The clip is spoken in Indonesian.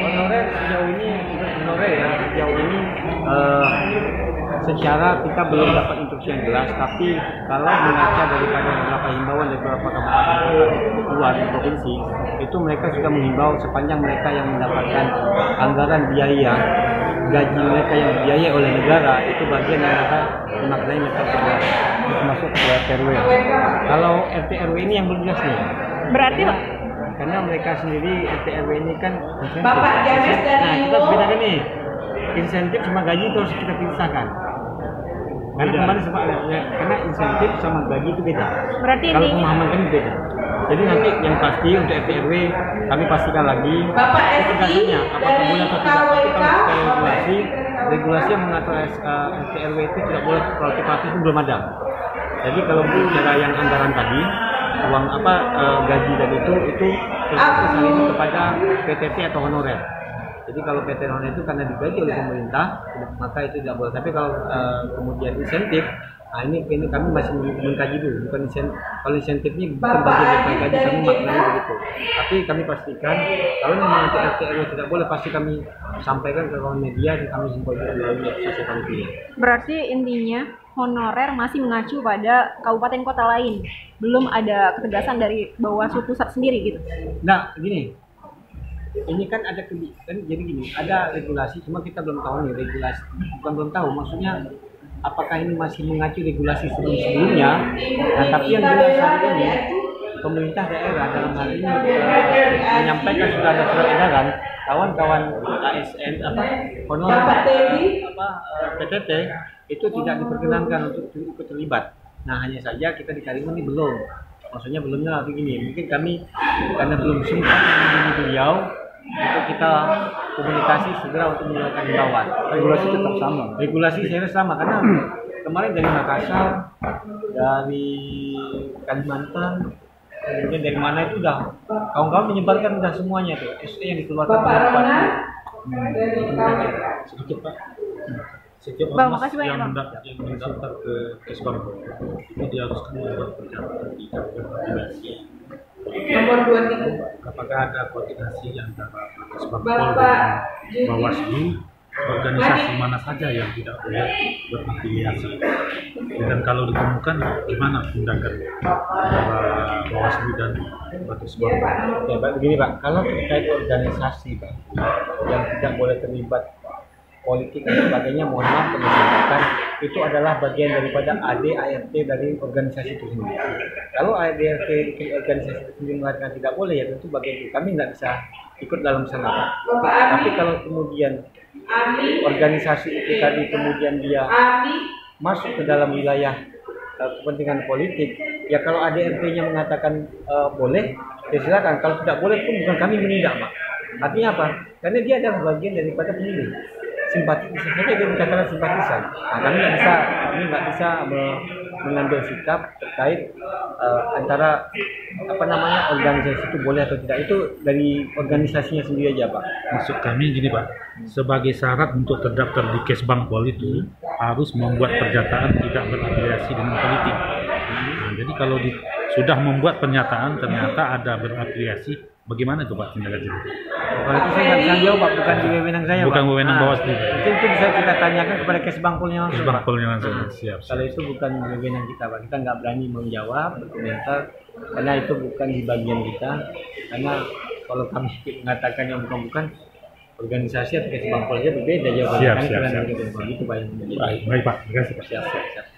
Honorer sejauh ini secara kita belum dapat instruksi yang jelas, tapi kalau mengaca daripada beberapa himbauan dari beberapa kabupaten luar provinsi, itu mereka sudah menghimbau sepanjang mereka yang mendapatkan anggaran biaya gaji mereka yang dibiayai oleh negara, itu bagian yang mereka dimaknai mereka masuk ke RT RW. Kalau RT RW ini yang belum jelas nih. Berarti Pak? Karena mereka sendiri RT RW ini kan insentif. Bapak James dari Nah, kita bedakan nih. Insentif sama gaji itu harus kita pisahkan. Karena kemarin sempat karena insentif sama gaji itu beda. Berarti kalau ini pemahaman kami beda. Jadi nanti yang pasti untuk RT RW kami pastikan lagi Bapak ketegasannya SI apakah boleh atau tidak. Tapi KWK. kalau secara regulasi yang mengatur RT RW itu tidak boleh partisipatif itu belum ada. Jadi kalau bicara yang anggaran tadi, uang gaji dan itu tersalin kepada PTT atau honorer. Jadi kalau PT honorer itu karena digaji oleh pemerintah, maka itu tidak boleh. Tapi kalau kemudian insentif, nah ini kami masih mengkaji dulu. Bukan insentif, kalau insentif ini bukan bagian dari gaji, kami maknanya begitu. Tapi kami pastikan kalau memang nanti RT RW tidak boleh, pasti kami sampaikan ke kawan media dan kami himbau juga melalui asosiasi kami pilih. berarti intinya honorer masih mengacu pada kabupaten kota lain. Belum ada ketegasan dari Bawaslu pusat sendiri gitu. Nah, gini. Ini kan ada jadi gini, ada regulasi, cuma kita belum tahu nih regulasi. Bukan belum tahu, maksudnya apakah ini masih mengacu regulasi sebelumnya. Nah, tapi yang jelas saat ini pemerintah daerah dalam hal ini menyampaikan sudah ada surat edaran kawan-kawan ASN honorer PTT itu tidak diperkenankan untuk ikut terlibat. Nah, hanya saja kita di Karimun ini belum. Maksudnya belumnya begini, mungkin kami karena belum sempat menghubungi beliau untuk kita komunikasi segera untuk menjalankan himbauan. Regulasi tetap sama. Regulasi saya rasa sama karena kemarin dari Makassar, dari Kalimantan, kemudian dari mana itu udah kawan-kawan menyebarkan udah semuanya tuh SE yang dikeluarkan Bapak oleh Rona Bupati. dari Sedikit Pak. Setiap Bang, ormas makasih banyak, yang Bang. mendaftar ke Kesbang itu diharuskan membuat pernyataan di koordinasi. nomor 23. Apakah ada koordinasi antara Kesbang Bapak dan Bawaslu, organisasi mana saja yang tidak boleh berafiliasi? Dan kalau ditemukan, gimana tindakan antara Bawaslu dan Kesbang? Ya, Pak, begini Pak, kalau terkait organisasi Pak yang tidak boleh terlibat politik dan sebagainya, mohon maaf kami sampaikan itu adalah bagian daripada AD/ART dari organisasi itu sendiri. Kalau AD/ART organisasi itu sendiri mengatakan tidak boleh, ya tentu bagian itu kami nggak bisa ikut dalam sana Pak. Bapak Tapi Ami, kalau kemudian Ami, organisasi itu tadi kemudian dia Ami, masuk ke dalam wilayah kepentingan politik, ya kalau AD/RT-nya mengatakan boleh, ya silakan. Kalau tidak boleh pun bukan kami menindak Pak. Artinya apa? Karena dia adalah bagian daripada pemilih. Simpatisan saja dia dikatakan simpatisan. Nah, kami nggak bisa mengambil sikap terkait antara organisasi itu boleh atau tidak, itu dari organisasinya sendiri aja Pak. Maksud kami gini Pak, sebagai syarat untuk terdaftar di Kesbangpol itu harus membuat pernyataan tidak berafiliasi dengan politik. Nah, jadi kalau sudah membuat pernyataan ternyata ada berafiliasi, bagaimana itu Pak tindakannya? Kalau itu saya nggak bisa jawab Pak, bukan di wewenang saya Bukan Pak. wewenang Bawaslu. Itu bisa kita tanyakan kepada Kesbangpolnya langsung Pak. Kesbangpolnya langsung. Siap. Kalau itu bukan wewenang kita Pak, kita nggak berani menjawab, berkomentar, karena itu bukan di bagian kita. Karena kalau kami mengatakan yang bukan organisasi atau Kesbangpol aja berbeda jawabannya. Siap, Kan siap, kalian siap. begitu Pak. Baik Pak, terima kasih Pak. Siap.